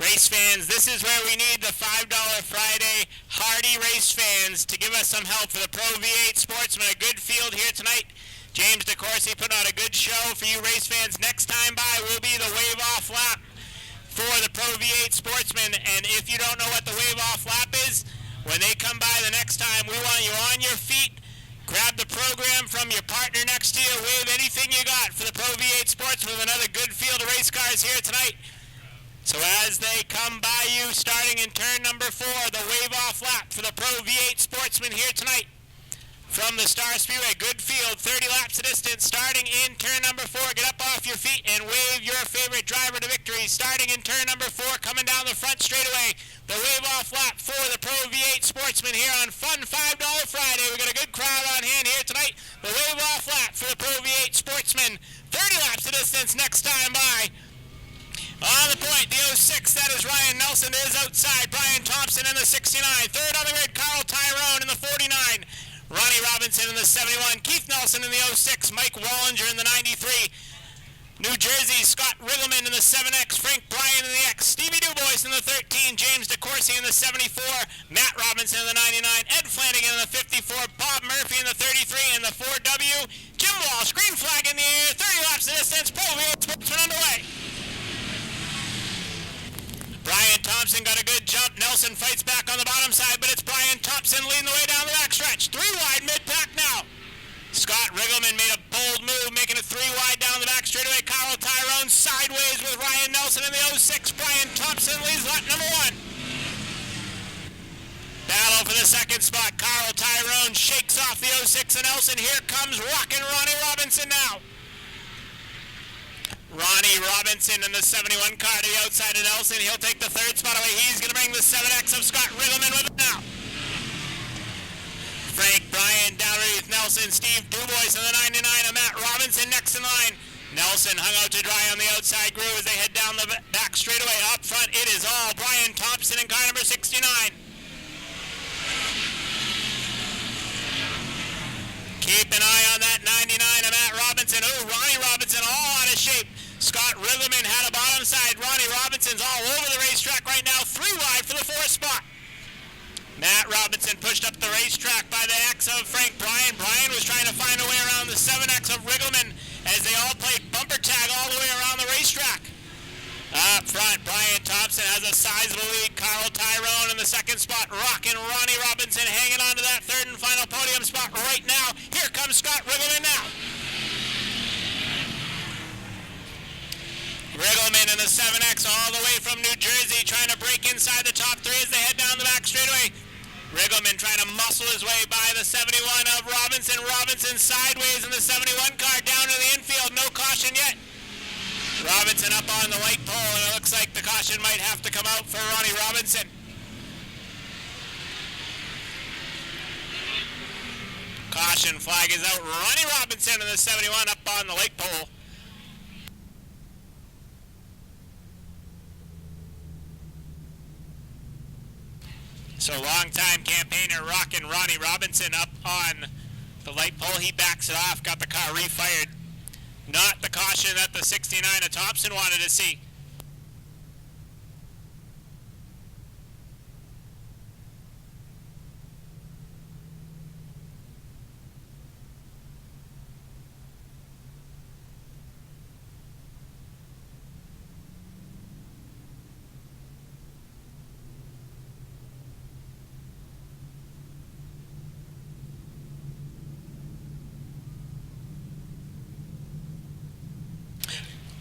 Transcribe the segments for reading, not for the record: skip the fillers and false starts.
Race fans, this is where we need the $5 Friday hardy race fans to give us some help for the Pro V8 Sportsman. A good field here tonight. James DeCourcy put on a good show for you race fans. Next time by will be the wave-off lap for the Pro V8 Sportsman. And if you don't know what the wave-off lap is, when they come by the next time, we want you on your feet. Grab the program from your partner next to you. Wave anything you got for the Pro V8 Sportsman with another good field of race cars here tonight. So as they come by you, starting in turn number 4, the wave-off lap for the Pro V8 Sportsman here tonight. From the Star Speedway, good field, 30 laps of distance, starting in turn number 4. Get up off your feet and wave your favorite driver to victory. Starting in turn number 4, coming down the front straightaway, the wave-off lap for the Pro V8 Sportsman here on Fun $5 Friday. We got a good crowd on hand here tonight. The wave-off lap for the Pro V8 Sportsman, 30 laps of distance next time by. On the point, the 06, that is Ryan Nelson, is outside. Brian Thompson in the 69. Third on the grid, Carl Tyrone in the 49. Ronnie Robinson in the 71. Keith Nelson in the 06. Mike Wallinger in the 93. New Jersey, Scott Riggleman in the 7X. Frank Bryan in the X. Stevie Dubois in the 13. James DeCourcy in the 74. Matt Robinson in the 99. Ed Flanagan in the 54. Bob Murphy in the 33. And the 4W. Jim Walsh, green flag in the air. 30 laps of distance. Pro V8 Sportsman underway. Brian Thompson got a good jump. Nelson fights back on the bottom side, but it's Brian Thompson leading the way down the backstretch. 3 wide mid-pack now. Scott Riggleman made a bold move, making it 3 wide down the back straightaway. Carl Tyrone sideways with Ryan Nelson in the 06. Brian Thompson leads lap number 1. Battle for the second spot. Carl Tyrone shakes off the 06 and Nelson. Here comes rockin' Ronnie Robinson now. Ronnie Robinson in the 71 car to the outside of Nelson. He'll take the 3rd spot away. He's going to bring the 7X of Scott Riggleman with him now. Frank Bryan down underneath Nelson. Steve Dubois in the 99 of Matt Robinson next in line. Nelson hung out to dry on the outside groove as they head down the back straightaway. Up front, it is all Brian Thompson in car number 69. Keep an eye on that 99 of Matt Robinson. Oh, Ronnie Robinson all out of shape. Scott Riggleman had a bottom side. Ronnie Robinson's all over the racetrack right now. 3 wide for the 4th spot. Matt Robinson pushed up the racetrack by the X of Frank Bryan. Bryan was trying to find a way around the 7X of Riggleman as they all played bumper tag all the way around the racetrack. Up front, Brian Thompson has a sizable lead. Carl Tyrone in the 2nd spot. Rockin' Ronnie Robinson hanging on to that 3rd and final podium spot right now. Here comes Scott Riggleman now. Riggleman in the 7X all the way from New Jersey trying to break inside the top 3 as they head down the back straightaway. Riggleman trying to muscle his way by the 71 of Robinson. Robinson sideways in the 71 car down to the infield. No caution yet. Robinson up on the white pole, and it looks like the caution might have to come out for Ronnie Robinson. Caution flag is out. Ronnie Robinson in the 71 up on the light pole. So long-time campaigner rockin' Ronnie Robinson up on the light pole. He backs it off, got the car refired. Not the caution that the 69 of Thompson wanted to see.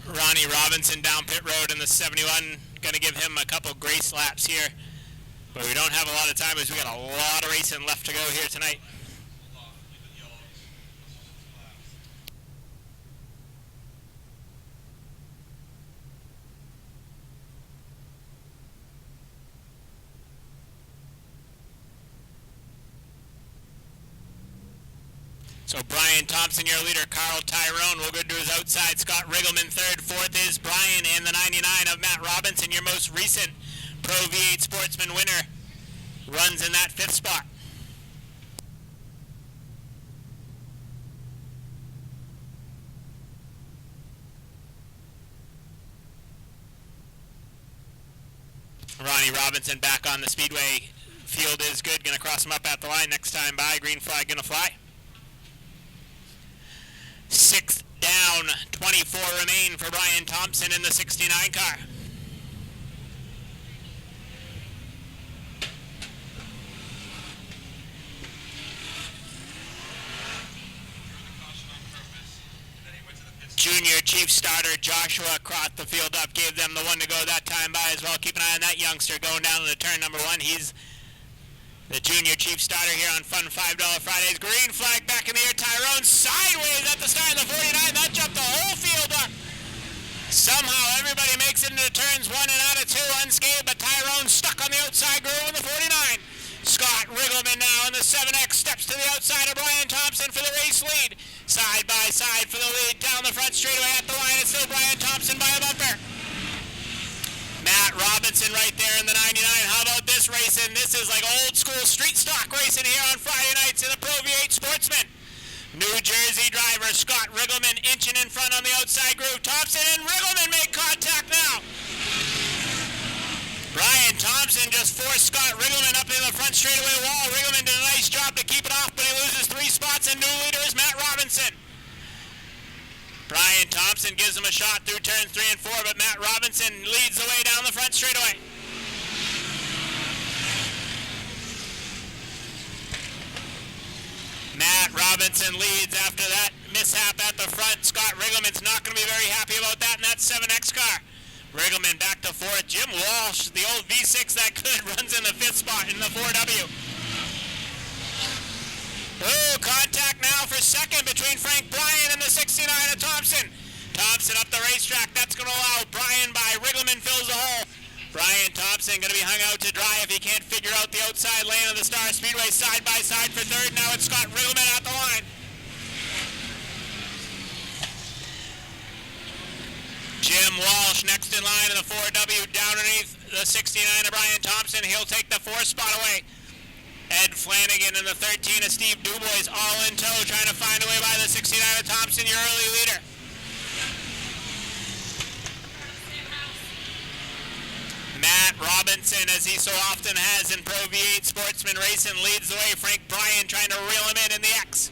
Ronnie Robinson down pit road in the 71. Going to give him a couple grace laps here. But we don't have a lot of time as we got a lot of racing left to go here tonight. So Brian Thompson, your leader. Carl Tyrone will go to his outside. Scott Riggleman 3rd. 4th is Brian in the 99 of Matt Robinson, your most recent Pro V8 Sportsman winner. Runs in that 5th spot. Ronnie Robinson back on the Speedway field is good. Going to cross him up at the line next time by. Green flag going to fly. Sixth down, 24 remain for Brian Thompson in the 69 car. Junior chief starter Joshua caught the field up, gave them the one to go that time by as well. Keep an eye on that youngster going down to the turn number one. He's the junior chief starter here on Fun $5 Fridays. Green flag back in the air. Tyrone sideways at the start of the 49. That jumped the whole field up. Somehow everybody makes it into turns one and out of two unscathed, but Tyrone stuck on the outside groove in the 49. Scott Riggleman now in the 7X steps to the outside of Brian Thompson for the race lead. Side by side for the lead down the front straightaway at the line. It's still Brian Thompson by a bumper. Matt Robinson right there in the 99. How about this racing? This is like old school street stock racing here on Friday nights in the Pro V8 Sportsman. New Jersey driver Scott Riggleman inching in front on the outside groove. Thompson and Riggleman make contact now. Brian Thompson just forced Scott Riggleman up in the front straightaway wall. Riggleman did a nice job to keep it off, but he loses 3 spots, and new leader is Matt Robinson. Brian Thompson gives him a shot through turns 3 and 4, but Matt Robinson leads the way down the front straightaway. Matt Robinson leads after that mishap at the front. Scott Riggleman's not going to be very happy about that in that 7X car. Riggleman back to 4th. Jim Walsh, the old V6 that good, runs in the 5th spot in the 4W. Oh, contact now for 2nd between Frank Bryan and the 69 of Thompson. Thompson up the racetrack. That's going to allow Bryan by. Riggleman fills the hole. Brian Thompson going to be hung out to dry if he can't figure out the outside lane of the Star Speedway. Side by side for 3rd. Now it's Scott Riggleman at the line. Jim Walsh next in line in the 4W down underneath the 69 of Brian Thompson. He'll take the 4th spot away. Ed Flanagan in the 13 of Steve Dubois all in tow, trying to find a way by the 69 of Thompson, your early leader. Matt Robinson, as he so often has in Pro V8 Sportsman racing, leads the way. Frank Bryan trying to reel him in the X.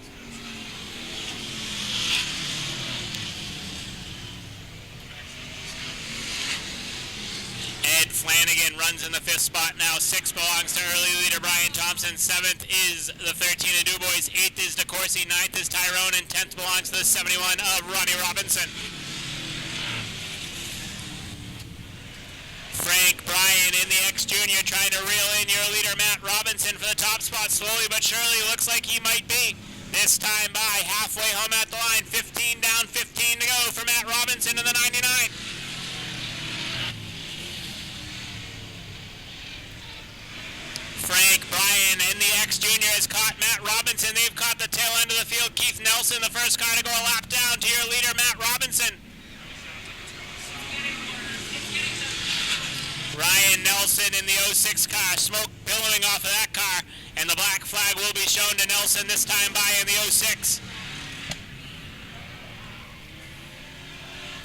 Ed Flanagan runs in the 5th spot now. 6th belongs to early leader Brian Thompson. 7th is the 13 of Dubois. 8th is DeCourcy. 9th is Tyrone. And 10th belongs to the 71 of Ronnie Robinson. Frank Bryan in the X Junior trying to reel in your leader Matt Robinson for the top spot. Slowly but surely looks like he might be. This time by halfway home at the line. 15 down, 15 to go for Matt Robinson in the 99. Frank Bryan in the X Junior has caught Matt Robinson. They've caught the tail end of the field. Keith Nelson, the first car to go a lap down to your leader, Matt Robinson. Ryan Nelson in the 06 car. Smoke billowing off of that car. And the black flag will be shown to Nelson this time by in the 06.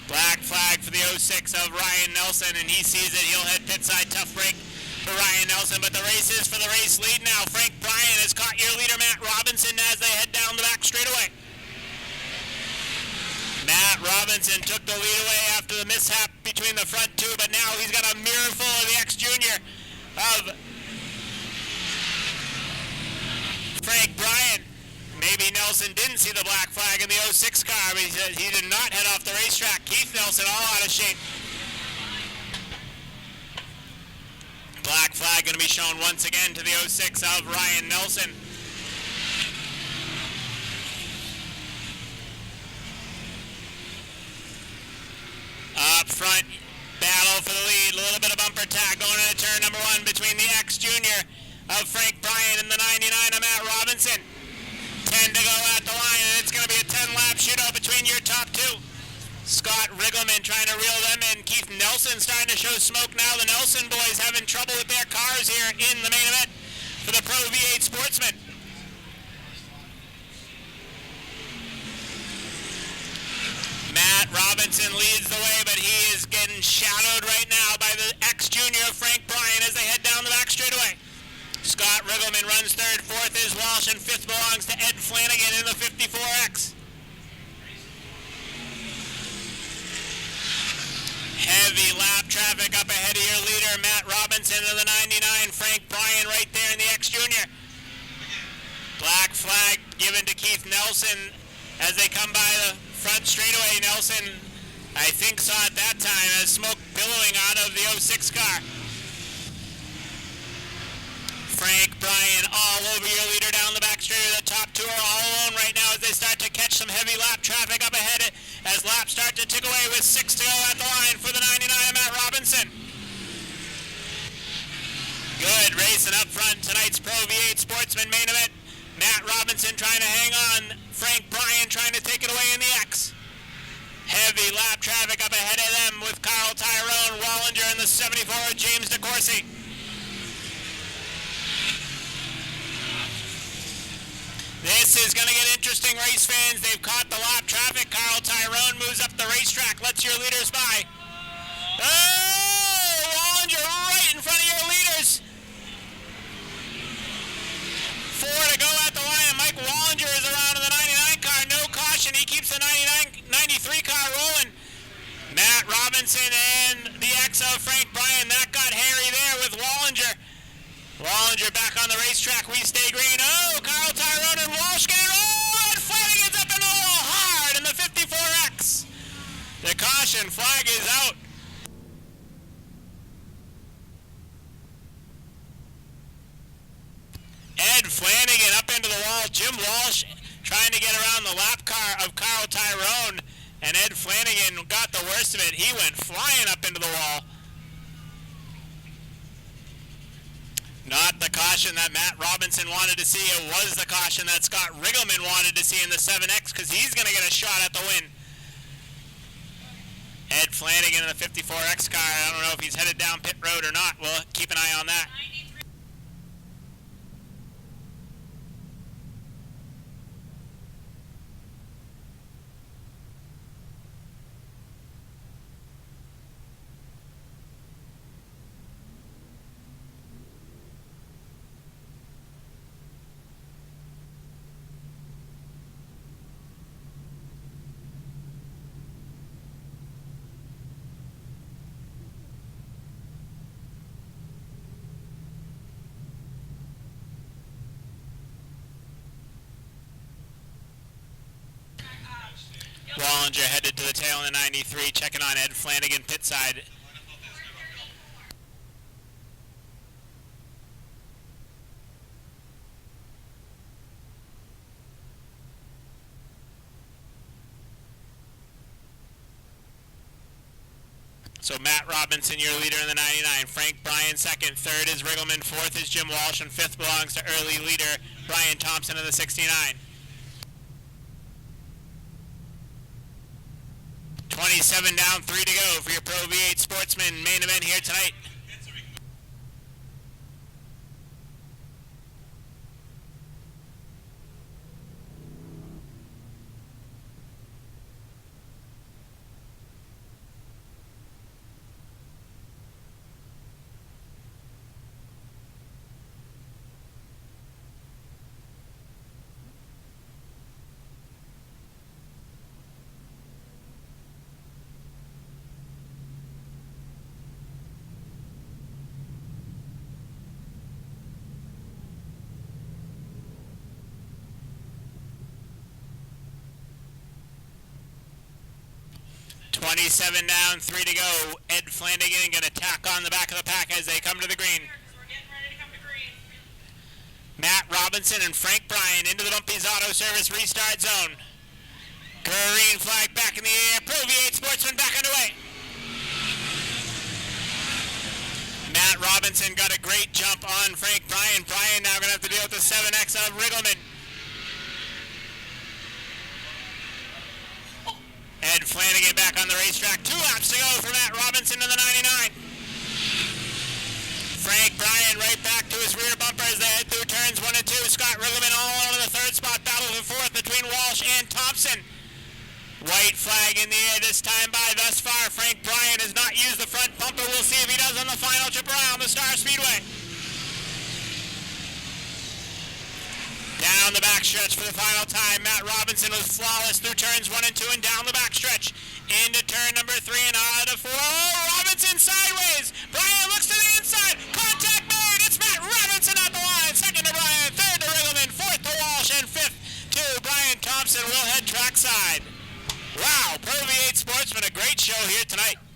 Black flag for the 06 of Ryan Nelson, and he sees it. He'll head pit side. Tough break for Ryan Nelson, but the race is for the race lead now. Frank Bryan has caught your leader Matt Robinson as they head down the back straightaway. Matt Robinson took the lead away after the mishap between the front two, but now he's got a mirror full of the X Junior of Frank Bryan. Maybe Nelson didn't see the black flag in the 06 car, but he did not head off the racetrack. Keith Nelson all out of shape. Black flag going to be shown once again to the 06 of Ryan Nelson. Up front, battle for the lead. A little bit of bumper tag going into turn number 1 between the X Junior of Frank Bryan and the 99 of Matt Robinson. 10 to go at the line, and it's going to be a 10-lap shootout between your top two. Scott Riggleman trying to reel them in. Keith Nelson starting to show smoke now. The Nelson boys having trouble with their cars here in the main event for the Pro V8 Sportsman. Matt Robinson leads the way, but he is getting shadowed right now by the X Junior Frank Bryan. Riggleman runs third, fourth is Walsh, and fifth belongs to Ed Flanagan in the 54X. Heavy lap traffic up ahead of your leader, Matt Robinson of the 99. Frank Bryan right there in the X Junior. Black flag given to Keith Nelson as they come by the front straightaway. Nelson, I think, saw at that time as smoke billowing out of the 06 car. Frank Bryan all over your leader down the back straight. The top two are all alone right now as they start to catch some heavy lap traffic up ahead as laps start to tick away with 6 to go at the line for the 99 of Matt Robinson. Good racing up front, tonight's Pro V8 Sportsman main event. Matt Robinson trying to hang on, Frank Bryan trying to take it away in the X. Heavy lap traffic up ahead of them with Carl Tyrone, Wallinger in the 74 of James DeCourcy. This is going to get interesting, race fans. They've caught the lap traffic. Carl Tyrone moves up the racetrack, lets your leaders by. Oh, Wallinger right in front of your leaders. 4 to go at the line. Mike Wallinger is around in the 99 car. No caution. He keeps the 93 car rolling. Matt Robinson and the X of Frank Bryan. That got hairy there with Wallinger. Wallinger back on the racetrack. We stay green. Oh, Carl Tyrone and Walsh get it. Oh, and Flanagan's up in the wall hard in the 54X. The caution flag is out. Ed Flanagan up into the wall. Jim Walsh trying to get around the lap car of Carl Tyrone. And Ed Flanagan got the worst of it. He went flying up into the wall. Not the caution that Matt Robinson wanted to see. It was the caution that Scott Riggleman wanted to see in the 7X because he's going to get a shot at the win. Ed Flanagan in the 54X car. I don't know if he's headed down pit road or not. We'll keep an eye on that. Wallinger headed to the tail in the 93, checking on Ed Flanagan pit side. So Matt Robinson, your leader in the 99. Frank Bryan second. Third is Riggleman. Fourth is Jim Walsh. And fifth belongs to early leader Brian Thompson in the 69. 27 down, 3 to go for your Pro V8 Sportsman main event here tonight. Seven down, 3 to go. Ed Flanagan going to tack on the back of the pack as they come to the green. Matt Robinson and Frank Bryan into the Bumpy's Auto Service restart zone. Green flag back in the air. Pro V8 Sportsman back underway. Matt Robinson got a great jump on Frank Bryan. Bryan now going to have to deal with the 7X of Riggleman. Ed Flanagan back on the racetrack. 2 laps to go for Matt Robinson in the 99. Frank Bryan right back to his rear bumper as they head through turns 1 and 2. Scott Riggleman all over the third spot. Battle for fourth between Walsh and Thompson. White flag in the air this time by. Thus far, Frank Bryan has not used the front bumper. We'll see if he does on the final trip around the Star Speedway. Down the backstretch for the final time. Matt Robinson was flawless through turns 1 and 2 and down the backstretch. Into turn number 3 and out of 4. Oh, Robinson sideways. Brian looks to the inside. Contact made. It's Matt Robinson at the line. Second to Brian. Third to Riggleman. Fourth to Walsh. And fifth to Brian Thompson. We'll head trackside. Wow, Pro V8 Sportsman, a great show here tonight.